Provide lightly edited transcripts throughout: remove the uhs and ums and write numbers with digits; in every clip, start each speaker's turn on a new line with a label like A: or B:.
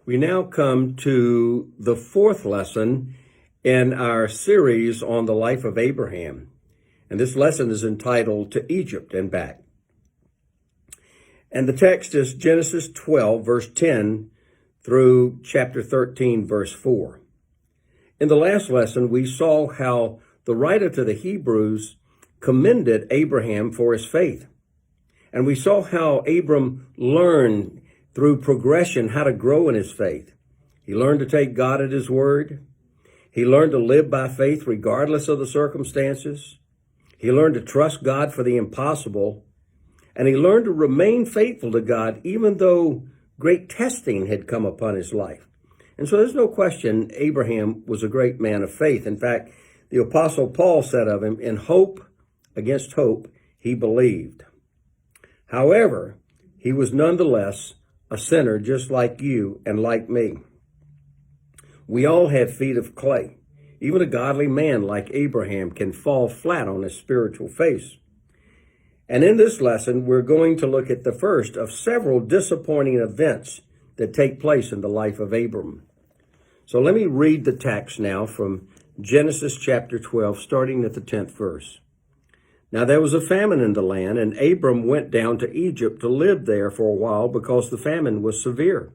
A: We now come to the fourth lesson in our series on the life of Abraham. And this lesson is entitled To Egypt and Back. And the text is Genesis 12, verse 10 through chapter 13, verse 4. In the last lesson, we saw how the writer to the Hebrews commended Abraham for his faith. And we saw how Abram learned through progression how to grow in his faith. He learned to take God at his word. He learned to live by faith regardless of the circumstances. He learned to trust God for the impossible. And he learned to remain faithful to God even though great testing had come upon his life. And so there's no question Abraham was a great man of faith. In fact, the Apostle Paul said of him, in hope against hope, he believed. However, he was nonetheless a sinner just like you and like me. We all have feet of clay. Even a godly man like Abraham can fall flat on his spiritual face. And in this lesson, we're going to look at the first of several disappointing events that take place in the life of Abram. So let me read the text now from Genesis chapter 12, starting at the 10th verse. Now there was a famine in the land, and Abram went down to Egypt to live there for a while because the famine was severe.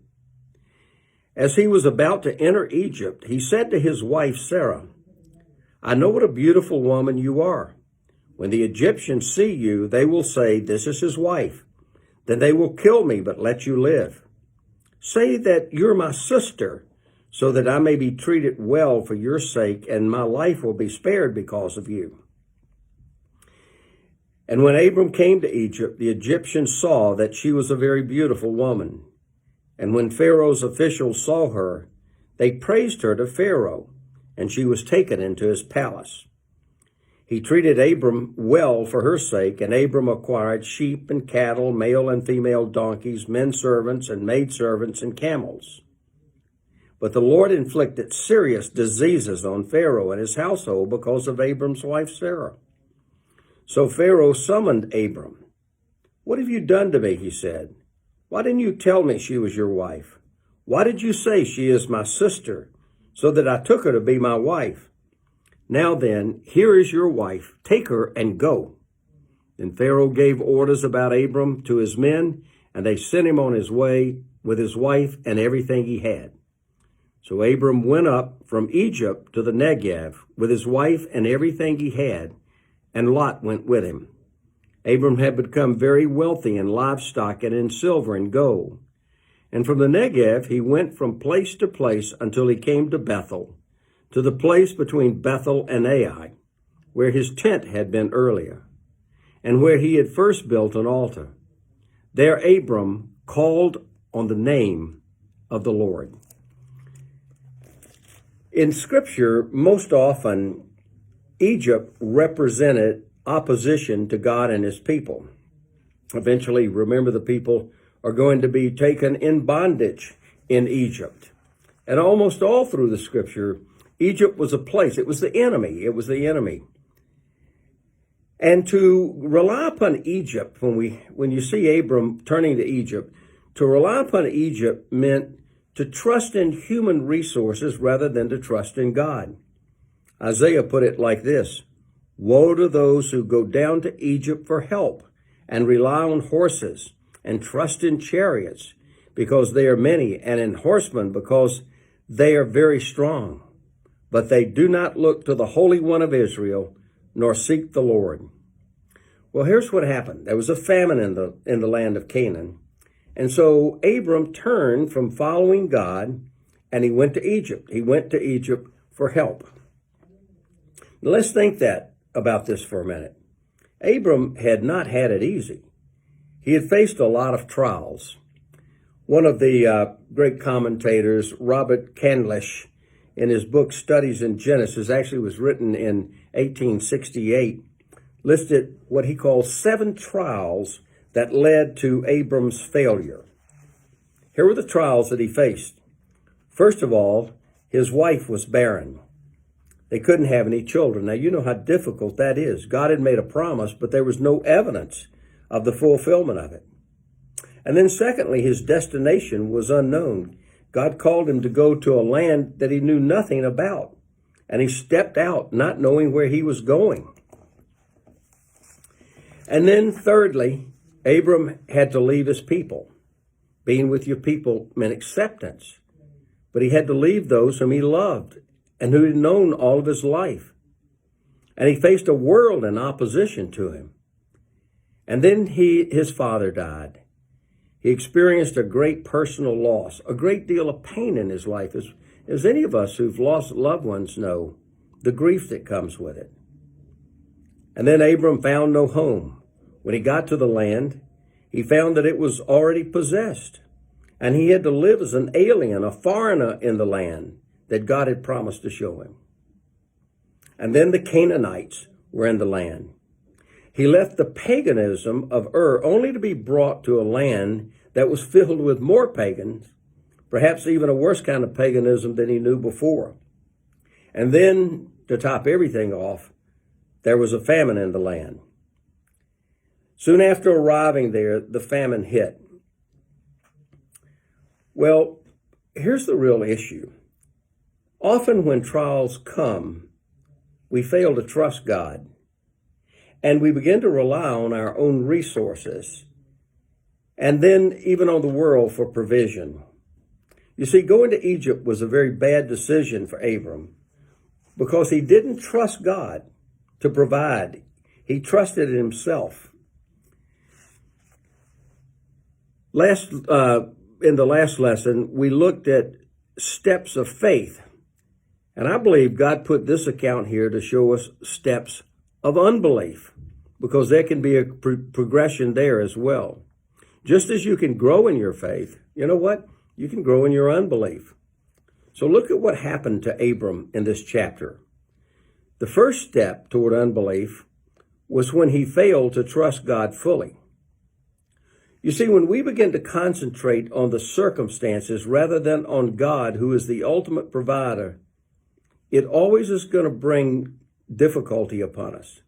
A: As he was about to enter Egypt, he said to his wife Sarah, "I know what a beautiful woman you are. When the Egyptians see you, they will say, 'This is his wife.' Then they will kill me, but let you live. Say that you're my sister, so that I may be treated well for your sake, and my life will be spared because of you." And when Abram came to Egypt, the Egyptians saw that she was a very beautiful woman. And when Pharaoh's officials saw her, they praised her to Pharaoh, and she was taken into his palace. He treated Abram well for her sake, and Abram acquired sheep and cattle, male and female donkeys, men servants and maidservants and camels. But the Lord inflicted serious diseases on Pharaoh and his household because of Abram's wife Sarah. So Pharaoh summoned Abram. "What have you done to me?" he said. "Why didn't you tell me she was your wife? Why did you say she is my sister, so that I took her to be my wife? Now then, here is your wife. Take her and go." Then Pharaoh gave orders about Abram to his men, and they sent him on his way with his wife and everything he had. So Abram went up from Egypt to the Negev with his wife and everything he had, and Lot went with him. Abram had become very wealthy in livestock and in silver and gold. And from the Negev he went from place to place until he came to Bethel, to the place between Bethel and Ai, where his tent had been earlier, and where he had first built an altar. There Abram called on the name of the Lord. In Scripture, most often, Egypt represented opposition to God and his people. Eventually, remember, the people are going to be taken in bondage in Egypt. And almost all through the Scripture, Egypt was a place. It was the enemy. It was the enemy. And to rely upon Egypt, when you see Abram turning to Egypt, to rely upon Egypt meant to trust in human resources rather than to trust in God. Isaiah put it like this: "Woe to those who go down to Egypt for help and rely on horses and trust in chariots because they are many, and in horsemen because they are very strong. But they do not look to the Holy One of Israel, nor seek the Lord." Well, here's what happened. There was a famine in the land of Canaan. And so Abram turned from following God, and he went to Egypt. He went to Egypt for help. Now, let's think about this for a minute. Abram had not had it easy. He had faced a lot of trials. One of the great commentators, Robert Candlish, in his book Studies in Genesis, actually was written in 1868, listed what he calls 7 trials that led to Abram's failure. Here were the trials that he faced. First of all, his wife was barren. They couldn't have any children. Now, you know how difficult that is. God had made a promise, but there was no evidence of the fulfillment of it. And then secondly, his destination was unknown. God called him to go to a land that he knew nothing about. And he stepped out not knowing where he was going. And then thirdly, Abram had to leave his people. Being with your people meant acceptance. But he had to leave those whom he loved and who had known all of his life. And he faced a world in opposition to him. And then his father died. He experienced a great personal loss, a great deal of pain in his life, as any of us who've lost loved ones know, the grief that comes with it. And then Abram found no home. When he got to the land, he found that it was already possessed, and he had to live as an alien, a foreigner in the land that God had promised to show him. And then the Canaanites were in the land. He left the paganism of Ur only to be brought to a land that was filled with more pagans, perhaps even a worse kind of paganism than he knew before. And then, to top everything off, there was a famine in the land. Soon after arriving there, the famine hit. Well, here's the real issue. Often when trials come, we fail to trust God, and we begin to rely on our own resources, and then even on the world for provision. You see, going to Egypt was a very bad decision for Abram because he didn't trust God to provide. He trusted in himself. In the last lesson, we looked at steps of faith. And I believe God put this account here to show us steps of unbelief, because there can be a progression there as well. Just as you can grow in your faith, you know what? You can grow in your unbelief. So look at what happened to Abram in this chapter. The first step toward unbelief was when he failed to trust God fully. You see, when we begin to concentrate on the circumstances rather than on God, who is the ultimate provider, it always is going to bring difficulty upon us.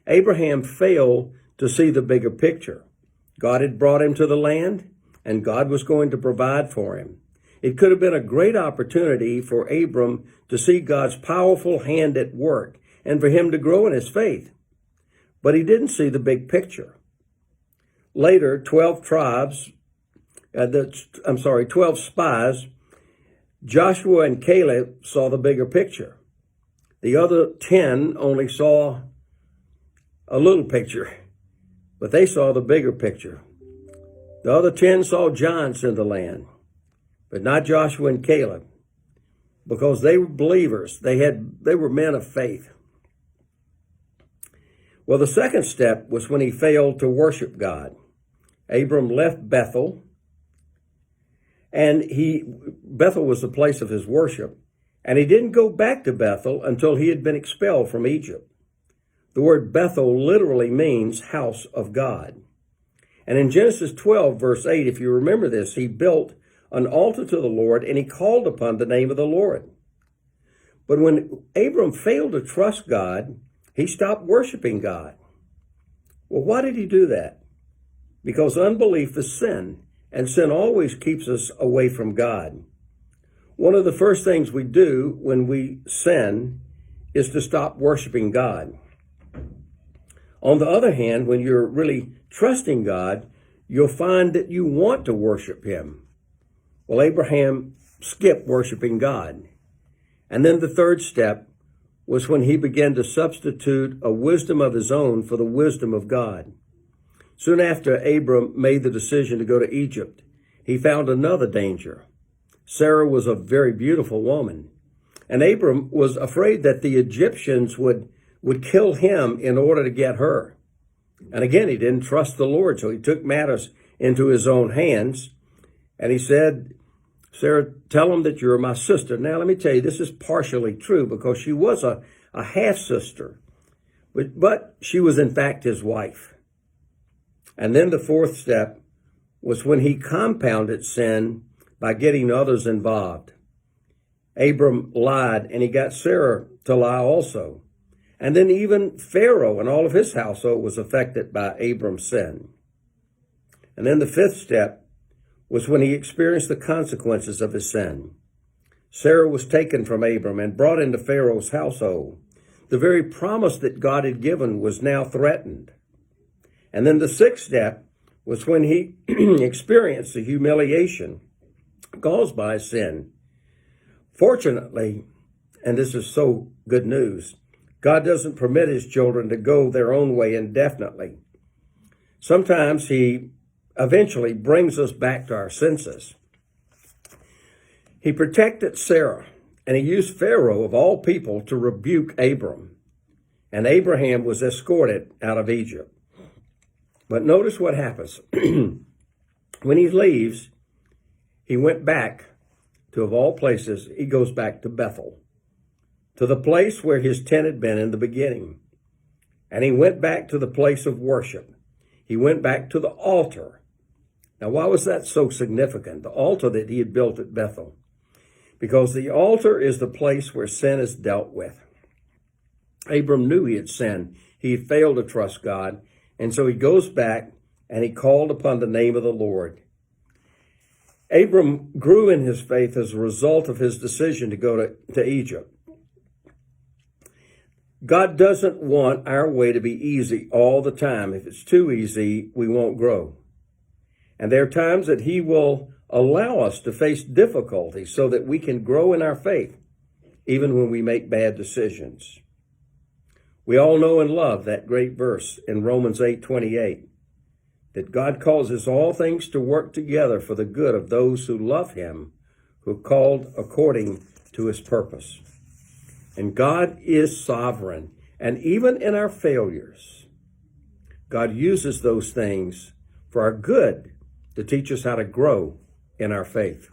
A: Abraham failed to see the bigger picture. God had brought him to the land, and God was going to provide for him. It could have been a great opportunity for Abram to see God's powerful hand at work and for him to grow in his faith. But he didn't see the big picture. Later, 12 spies, Joshua and Caleb saw the bigger picture. The other 10 only saw a little picture, but they saw the bigger picture. The other 10 saw giants in the land, but not Joshua and Caleb, because they were believers. They were men of faith. Well, the second step was when he failed to worship God. Abram left Bethel, and Bethel was the place of his worship, and he didn't go back to Bethel until he had been expelled from Egypt. The word Bethel literally means house of God. And in Genesis 12, verse 8, if you remember this, he built an altar to the Lord, and he called upon the name of the Lord. But when Abram failed to trust God, he stopped worshiping God. Well, why did he do that? Because unbelief is sin, and sin always keeps us away from God. One of the first things we do when we sin is to stop worshiping God. On the other hand, when you're really trusting God, you'll find that you want to worship him. Well, Abraham skipped worshiping God. And then the third step was when he began to substitute a wisdom of his own for the wisdom of God. Soon after Abram made the decision to go to Egypt, he found another danger. Sarah was a very beautiful woman, and Abram was afraid that the Egyptians would kill him in order to get her. And again, he didn't trust the Lord, so he took matters into his own hands, and he said, Sarah, tell him that you're my sister. Now, let me tell you, this is partially true because she was a half-sister, but she was in fact his wife. And then the fourth step was when he compounded sin by getting others involved. Abram lied, and he got Sarah to lie also. And then even Pharaoh and all of his household was affected by Abram's sin. And then the fifth step was when he experienced the consequences of his sin. Sarah was taken from Abram and brought into Pharaoh's household. The very promise that God had given was now threatened. And then the sixth step was when he experienced the humiliation caused by sin. Fortunately, and this is so good news, God doesn't permit his children to go their own way indefinitely. Sometimes he eventually brings us back to our senses. He protected Sarah, and he used Pharaoh, of all people, to rebuke Abram. And Abraham was escorted out of Egypt. But notice what happens. When he leaves, he went back to, of all places, he goes back to Bethel, to the place where his tent had been in the beginning. And he went back to the place of worship. He went back to the altar. Now, why was that so significant? The altar that he had built at Bethel. Because the altar is the place where sin is dealt with. Abram knew he had sinned. He had failed to trust God. And so he goes back and he called upon the name of the Lord. Abram grew in his faith as a result of his decision to go to Egypt. God doesn't want our way to be easy all the time. If it's too easy, we won't grow. And there are times that he will allow us to face difficulty so that we can grow in our faith, even when we make bad decisions. We all know and love that great verse in Romans 8:28, that God causes all things to work together for the good of those who love him, who are called according to his purpose. And God is sovereign. And even in our failures, God uses those things for our good to teach us how to grow in our faith.